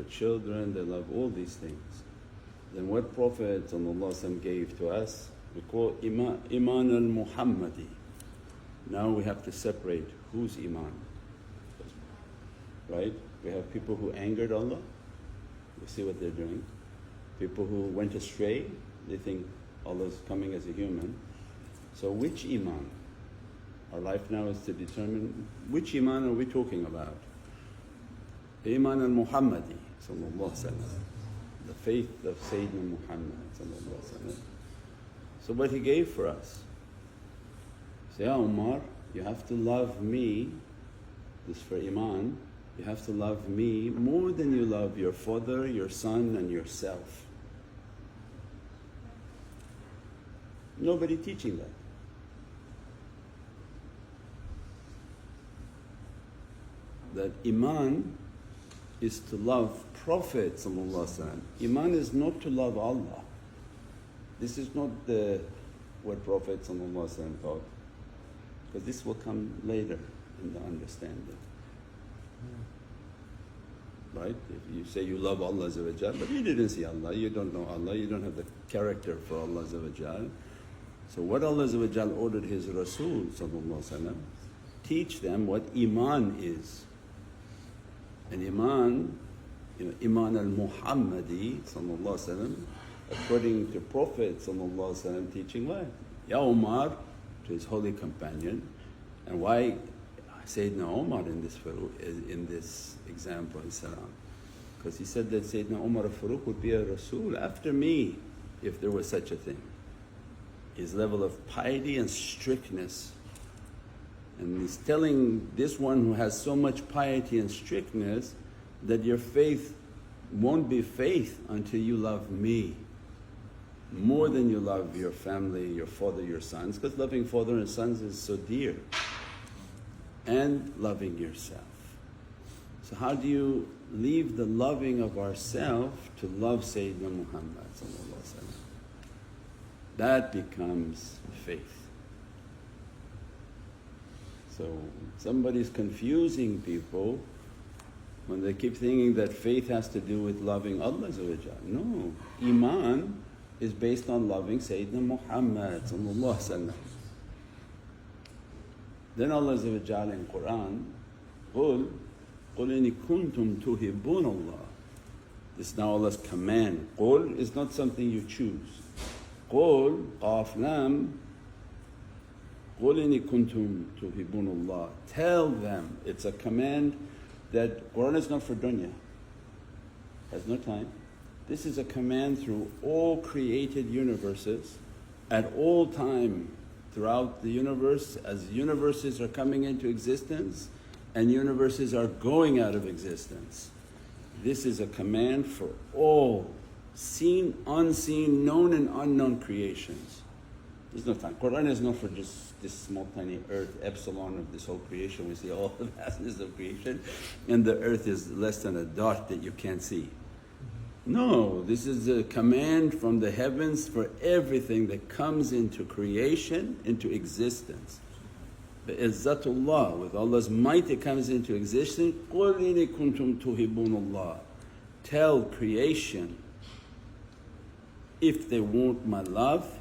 their children, they love all these things. Then what Prophet gave to us, we call Iman al-Muhammadi. Now we have to separate whose Iman, right? We have people who angered Allah, we see what they're doing. People who went astray, they think Allah's coming as a human. So which Iman? Our life now is to determine which Iman are we talking about. The Iman al-Muhammadi, the faith of Sayyidina Muhammad. So what he gave for us, say, Ya Umar, you have to love me, this for Iman, you have to love me more than you love your father, your son and yourself. Nobody teaching that. That Iman is to love Prophet. Iman is not to love Allah. This is not what Prophet taught, because this will come later in the understanding. Right? If you say you love Allah but you didn't see Allah, you don't know Allah, you don't have the character for Allah. So what Allah ordered His Rasul teach them what Iman is. And Iman, Iman al-Muhammadi according to Prophet teaching what? Ya Umar, to his holy companion. And why Sayyidina Umar in this example, because he said that Sayyidina Umar al-Faruq would be a Rasul after me if there was such a thing. His level of piety and strictness. And he's telling this one who has so much piety and strictness that your faith won't be faith until you love me more than you love your family, your father, your sons, because loving father and sons is so dear, and loving yourself. So how do you leave the loving of ourself to love Sayyidina Muhammad? That becomes faith. So somebody's confusing people when they keep thinking that faith has to do with loving Allah. No, Iman is based on loving Sayyidina Muhammad. Then Allah in Qur'an, قُلْ إِنِ كُنْتُمْ تُحِبُّونَ اللَّهِ. This is now Allah's command. Qul is not something you choose. Qul, Qaf Lam, قُلْ إِنِ كُنْتُمْ تُحِبُّونَ اللَّهِ. Tell them, it's a command that Qur'an is not for dunya, has no time. This is a command through all created universes at all time throughout the universe, as universes are coming into existence and universes are going out of existence. This is a command for all seen, unseen, known and unknown creations. There's no time. Qur'an is not for just this small tiny earth, epsilon of this whole creation. We see all the vastness of creation and the earth is less than a dot that you can't see. No, this is a command from the heavens for everything that comes into creation, into existence. Bi-izzatullah, with Allah's might it comes into existence. قُلْ إِنِ كُنْتُمْ تُحِبُّونَ اللَّهِ. Tell creation, if they want my love,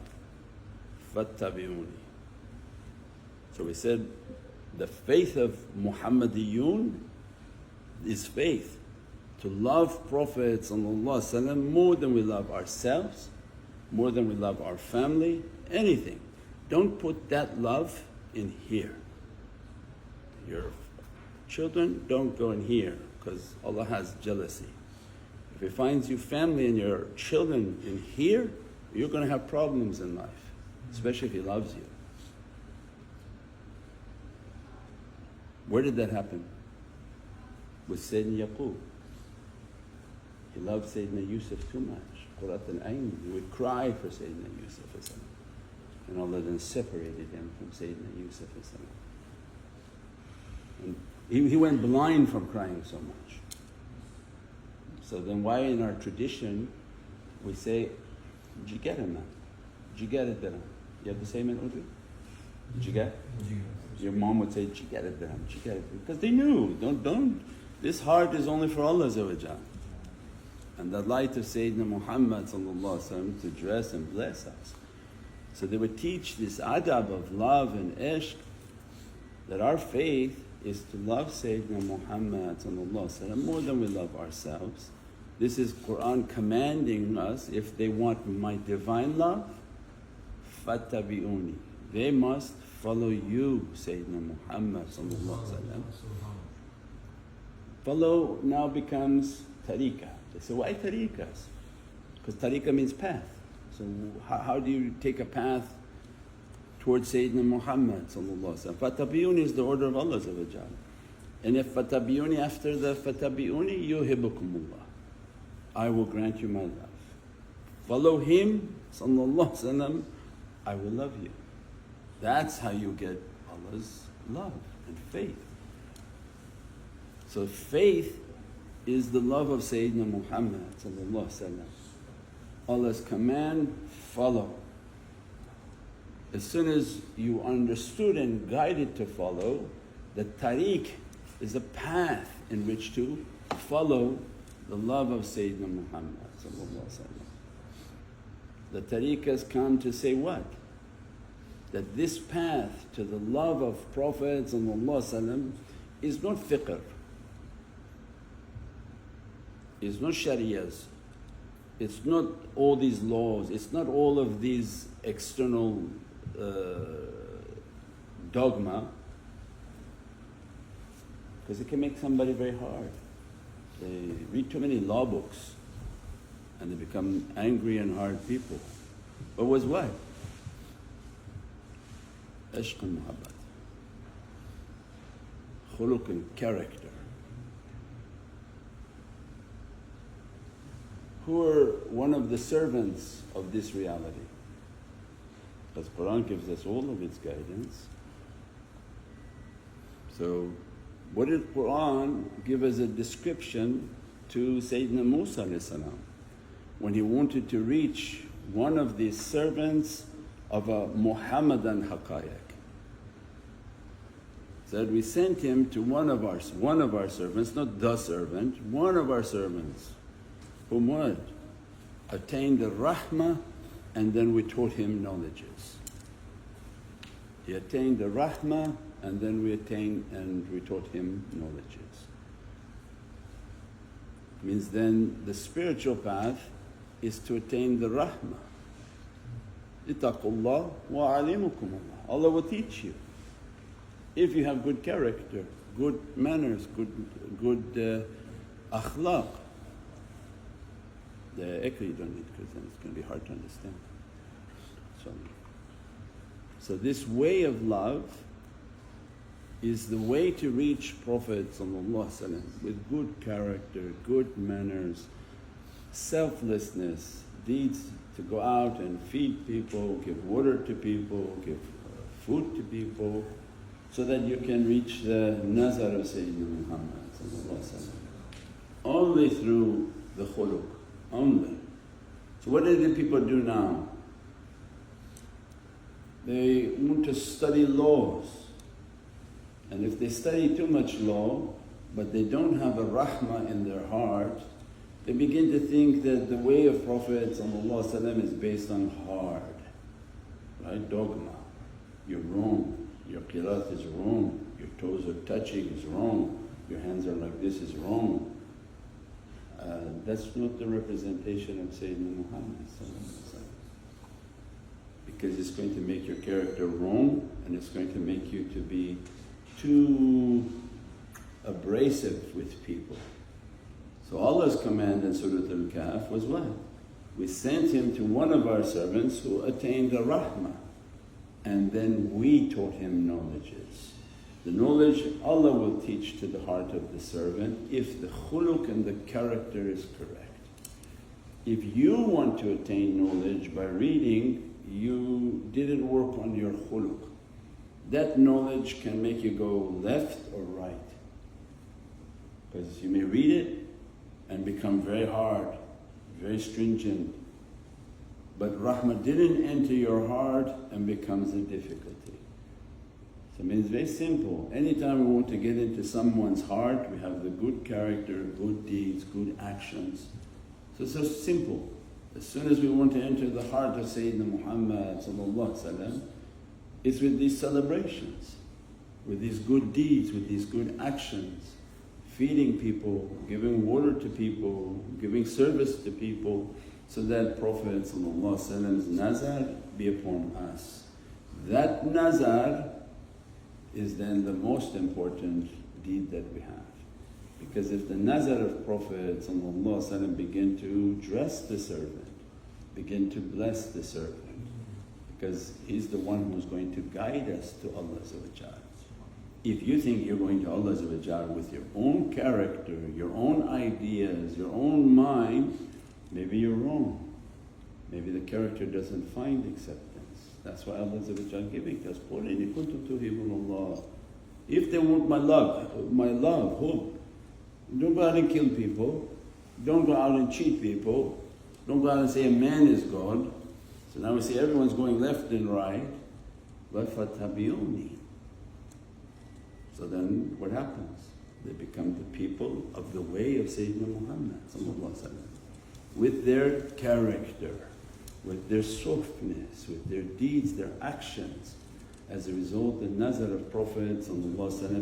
فَاتَّبِعُونِ. So we said the faith of Muhammadiyun is faith, to love Prophet more than we love ourselves, more than we love our family, anything. Don't put that love in here. Your children don't go in here because Allah has jealousy. If He finds you family and your children in here, you're going to have problems in life, especially if He loves you. Where did that happen? With Sayyidina Yaqub. He loved Sayyidina Yusuf too much, Qurat al-Ayn. He would cry for Sayyidina Yusuf, and Allah then separated him from Sayyidina Yusuf. And he went blind from crying so much. So then why in our tradition we say, Jigar man, Jigar al-Dirham. You have the same in Urdu? Jigar? Your mom would say, Jigar al-Dirham, Jigar al-Dirham. Because they knew, don't, this heart is only for Allah. and the light of Sayyidina Muhammad to dress and bless us. So they would teach this adab of love and ishq, that our faith is to love Sayyidina Muhammad more than we love ourselves. This is Qur'an commanding us, if they want my divine love, fattabi'uni, they must follow you Sayyidina Muhammad. Follow now becomes tariqah. They say, why tariqahs? Because tariqah means path. So how do you take a path towards Sayyidina Muhammad? Fattabi'uni is the order of Allah. And if fattabi'uni, after the fattabi'uni, yuhibbukumullah, I will grant you my love. Follow him, I will love you. That's how you get Allah's love and faith. So faith is the love of Sayyidina Muhammad. Allah's command, follow. As soon as you understood and guided to follow, the tariq is a path in which to follow the love of Sayyidina Muhammad. The tariq has come to say what? That this path to the love of Prophet is not fiqh, it's not shariahs, it's not all these laws, it's not all of these external dogma, because it can make somebody very hard. They read too many law books and they become angry and hard people. But was what? Ishq and muhabbat, khuluq and character. Who are one of the servants of this reality? Because Qur'an gives us all of its guidance. So what did Qur'an give as a description to Sayyidina Musa when he wanted to reach one of these servants of a Muhammadan haqqaiq? Said, we sent him to one of our servants, not the servant, one of our servants, whom what? Attained the rahmah, and then we taught him knowledges. He attained the rahmah, and then we taught him knowledges. Means then the spiritual path is to attain the rahmah. Ittaqullah wa alimukumullah. Allah will teach you. If you have good character, good manners, good akhlaq. The ikra you don't need, because then it's going to be hard to understand. So this way of love is the way to reach Prophet with good character, good manners, selflessness, deeds to go out and feed people, give water to people, give food to people, so that you can reach the nazar of Sayyidina Muhammad. Only through the khuluq, only. So what do the people do now? They want to study laws, and if they study too much law but they don't have a rahmah in their heart, they begin to think that the way of Prophet is based on hard, right? Dogma. You're wrong, your qiraat is wrong, your toes are touching is wrong, your hands are like this is wrong. That's not the representation of Sayyidina Muhammad, because it's going to make your character wrong, and it's going to make you to be too abrasive with people. So Allah's command in Surah Al-Kahf was what? We sent him to one of our servants who attained the rahmah, and then we taught him knowledges. The knowledge Allah will teach to the heart of the servant if the khuluq and the character is correct. If you want to attain knowledge by reading, you didn't work on your khuluq. That knowledge can make you go left or right, because you may read it and become very hard, very stringent, but rahmah didn't enter your heart and becomes a difficulty. So it means very simple. Anytime we want to get into someone's heart, we have the good character, good deeds, good actions. So it's so simple. As soon as we want to enter the heart of Sayyidina Muhammad, it's with these celebrations, with these good deeds, with these good actions, feeding people, giving water to people, giving service to people, so that Prophet's nazar be upon us. That nazar is then the most important deed that we have. Because if the nazar of Prophet begin to dress the servant, begin to bless the servant, because he's the one who's going to guide us to Allah. If you think you're going to Allah with your own character, your own ideas, your own mind, maybe you're wrong. Maybe the character doesn't find acceptance. That's why Allah giving us, قُلْ إِنِ كُنْتُمْ تُحِبُّونَ اللَّهَ. If they want my love, who? Don't go out and kill people, don't go out and cheat people, don't go out and say a man is God. So now we see everyone's going left and right, but فَاتَّبِعُونِي. So then what happens? They become the people of the way of Sayyidina Muhammad with their character, with their softness, with their deeds, their actions. As a result, the nazar of Prophet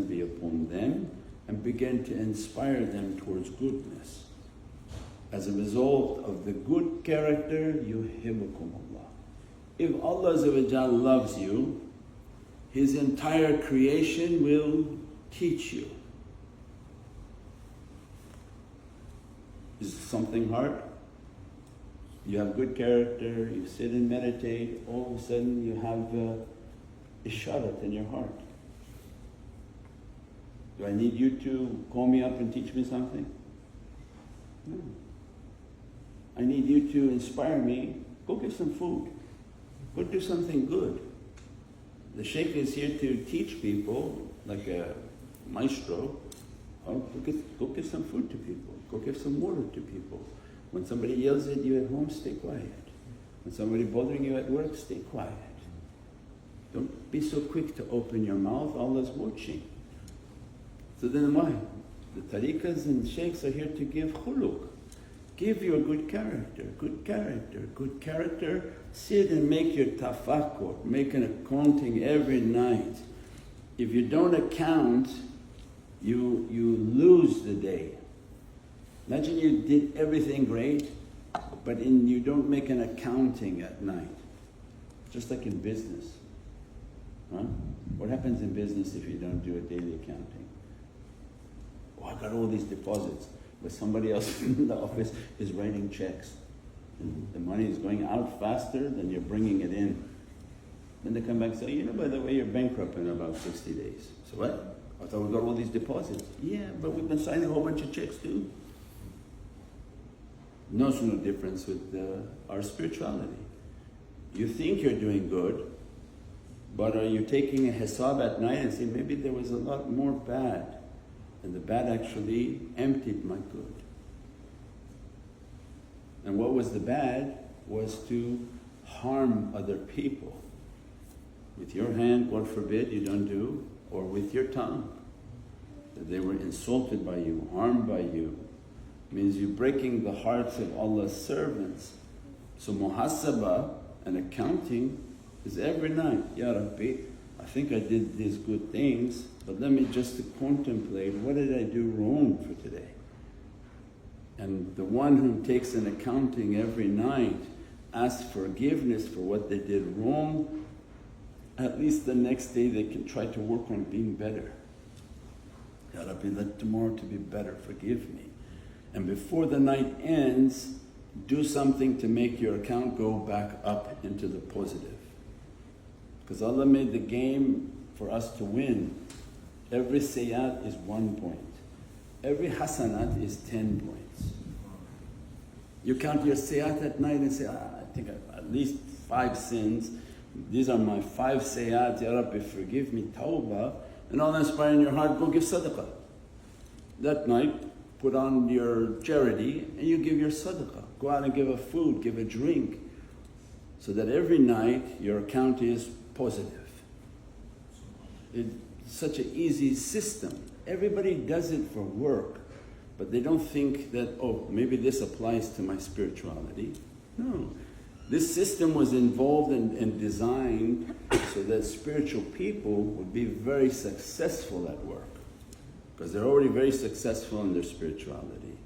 be upon them and begin to inspire them towards goodness. As a result of the good character, yuhibbukum Allah. If Allah loves you, His entire creation will teach you. Is something hard? You have good character, you sit and meditate, all of a sudden you have isharat in your heart. Do I need you to call me up and teach me something? No. I need you to inspire me, go get some food, go do something good. The Shaykh is here to teach people like a maestro. Oh, go get some food to people, go give some water to people. When somebody yells at you at home, stay quiet. When somebody bothering you at work, stay quiet. Don't be so quick to open your mouth, Allah's watching. So then why? The tariqas and shaykhs are here to give khuluq. Give your good character, good character, good character. Sit and make your tafakkur, make an accounting every night. If you don't account, you lose the day. Imagine you did everything great, but you don't make an accounting at night. Just like in business. Huh? What happens in business if you don't do a daily accounting? Oh, I got all these deposits, but somebody else in the office is writing checks. And the money is going out faster than you're bringing it in. Then they come back and say, you know, by the way, you're bankrupt in about 60 days. So what? I thought we got all these deposits. Yeah, but we've been signing a whole bunch of checks too. No difference with our spirituality. You think you're doing good, but are you taking a hisab at night and saying, maybe there was a lot more bad, and the bad actually emptied my good. And what was the bad was to harm other people. With your hand, God forbid you don't do, or with your tongue. That they were insulted by you, harmed by you. Means you're breaking the hearts of Allah's servants. So muhasabah and accounting is every night. Ya Rabbi, I think I did these good things, but let me just contemplate, what did I do wrong for today? And the one who takes an accounting every night asks forgiveness for what they did wrong, at least the next day they can try to work on being better. Ya Rabbi, let tomorrow to be better, forgive me. And before the night ends, do something to make your account go back up into the positive. Because Allah made the game for us to win. Every sayyat is 1 point, every hasanat is 10 points. You count your sayyat at night and say, I think at least 5 sins, these are my 5 sayyat, Ya Rabbi forgive me, tawbah, and Allah inspire in your heart, go give sadaqah. That night put on your charity and you give your sadaqah. Go out and give a food, give a drink, so that every night your account is positive. It's such an easy system. Everybody does it for work. but they don't think that, oh, maybe this applies to my spirituality. No. This system was involved and designed so that spiritual people would be very successful at work, because they're already very successful in their spirituality.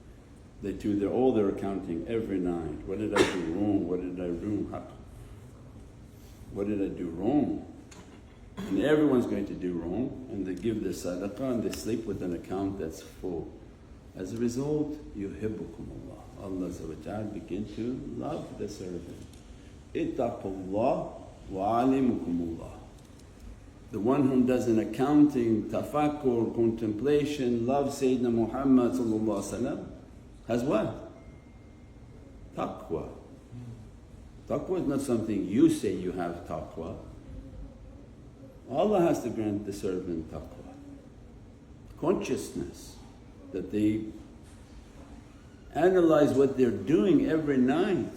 They do their accounting every night. What did I do wrong? What did I do? What did I do wrong? And everyone's going to do wrong, and they give their sadaqah and they sleep with an account that's full. As a result, yuhibbukumullah. Allah begin to love the servant. Ittaqullah wa alimukumullah. The one who does an accounting, tafakkur, contemplation, loves Sayyidina Muhammad has what? Taqwa. Taqwa is not something you say you have taqwa. Allah has to grant the servant taqwa. Consciousness, that they analyze what they're doing every night,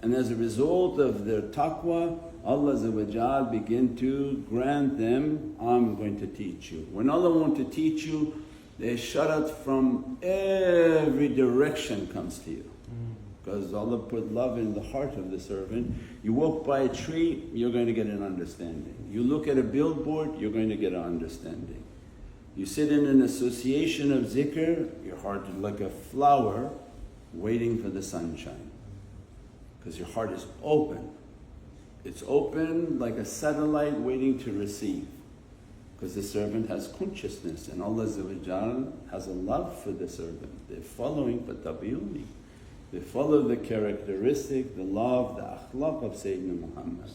and as a result of their taqwa, Allah begin to grant them, I'm going to teach you. When Allah wants to teach you, the isharat from every direction comes to you. Because Allah put love in the heart of the servant. You walk by a tree, you're going to get an understanding. You look at a billboard, you're going to get an understanding. You sit in an association of zikr, your heart is like a flower waiting for the sunshine. Because your heart is open. It's open like a satellite waiting to receive. Because the servant has consciousness, and Allah has a love for the servant. They're following fattabi'uni. They follow the characteristic, the love, the akhlaq of Sayyidina Muhammad.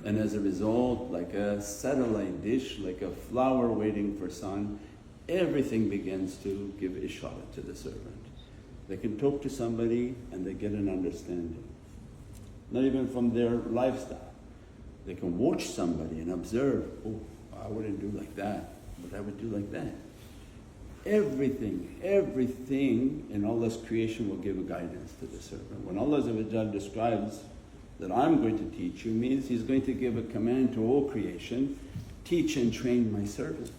And as a result, like a satellite dish, like a flower waiting for sun, everything begins to give isharat to the servant. They can talk to somebody and they get an understanding. Not even from their lifestyle. They can watch somebody and observe, oh, I wouldn't do like that, but I would do like that. Everything in Allah's creation will give a guidance to the servant. When Allah describes that I'm going to teach you, means He's going to give a command to all creation, teach and train my servant.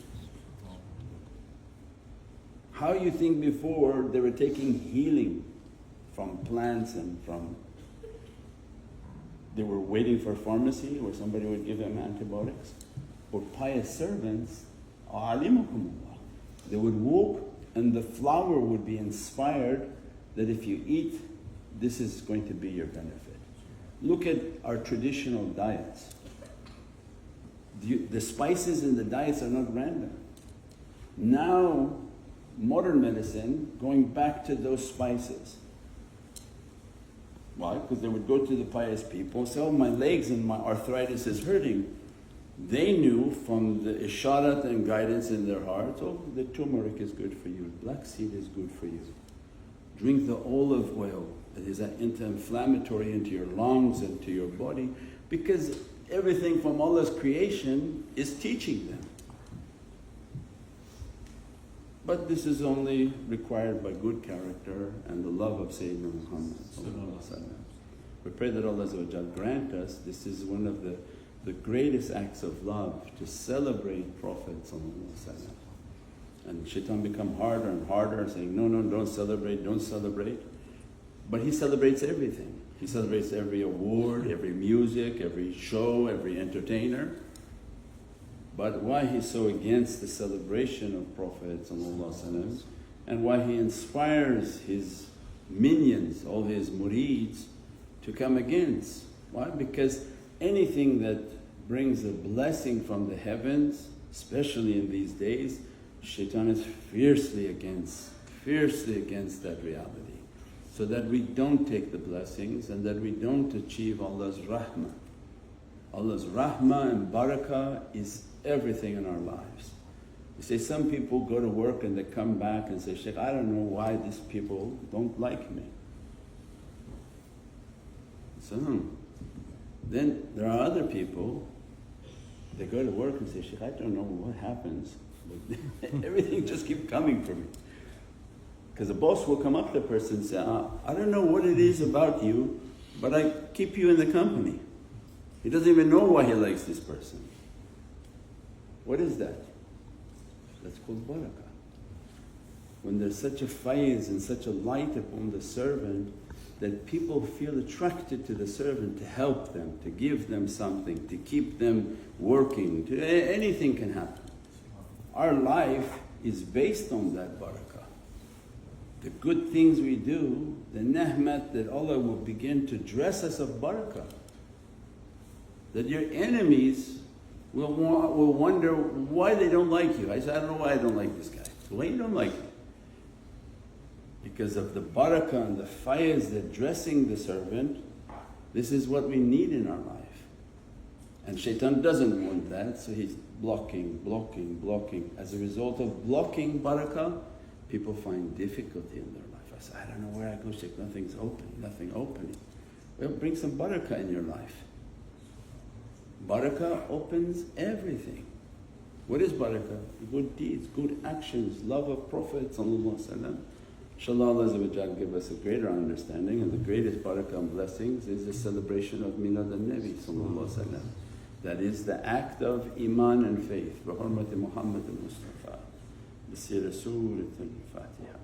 How you think before they were taking healing from plants and from… They were waiting for a pharmacy where somebody would give them antibiotics. But pious servants, alimukumullah. They would walk and the flower would be inspired that if you eat, this is going to be your benefit. Look at our traditional diets. The spices in the diets are not random. Now modern medicine going back to those spices. Why? Because they would go to the pious people and say, oh, my legs and my arthritis is hurting. They knew from the isharat and guidance in their hearts, oh, the turmeric is good for you, black seed is good for you. Drink the olive oil, that is anti-inflammatory into your lungs and to your body, because everything from Allah's creation is teaching them. But this is only required by good character and the love of Sayyidina Muhammad. We pray that Allah grant us, this is one of the greatest acts of love, to celebrate Prophet. And shaitan become harder and harder, saying, no, don't celebrate, don't celebrate. But he celebrates everything. He celebrates every award, every music, every show, every entertainer. But why he's so against the celebration of Prophet and why he inspires his minions, all his murids, to come against. Why? Because anything that brings a blessing from the heavens, especially in these days, shaitan is fiercely against that reality. So that we don't take the blessings and that we don't achieve Allah's rahmah. Allah's rahmah and barakah is everything in our lives. You say some people go to work and they come back and say, Shaykh, I don't know why these people don't like me. So then there are other people, they go to work and say, Shaykh, I don't know what happens, but everything just keeps coming for me. Because the boss will come up to the person and say, I don't know what it is about you, but I keep you in the company. He doesn't even know why he likes this person. What is that? That's called barakah. when there's such a faiz and such a light upon the servant that people feel attracted to the servant to help them, to give them something, to keep them working, anything can happen. Our life is based on that barakah. The good things we do, the ni'mat that Allah will begin to dress us of barakah. That your enemies will wonder why they don't like you. I said, I don't know why I don't like this guy. Why you don't like me? Because of the barakah and the faiz that dressing the servant, this is what we need in our life. And shaitan doesn't want that, so he's blocking. As a result of blocking barakah, people find difficulty in their life. I say, I don't know where I go, Shaykh, nothing opening. Well, bring some barakah in your life. Barakah opens everything. What is barakah? Good deeds, good actions, love of Prophet ﷺ. Inshallah Allah give us a greater understanding, and the greatest barakah and blessings is the celebration of Milad al-Nabi ﷺ. That is the act of iman and faith. Bi hurmati Muhammadan Mustafa. Bi Surat al-Fatiha.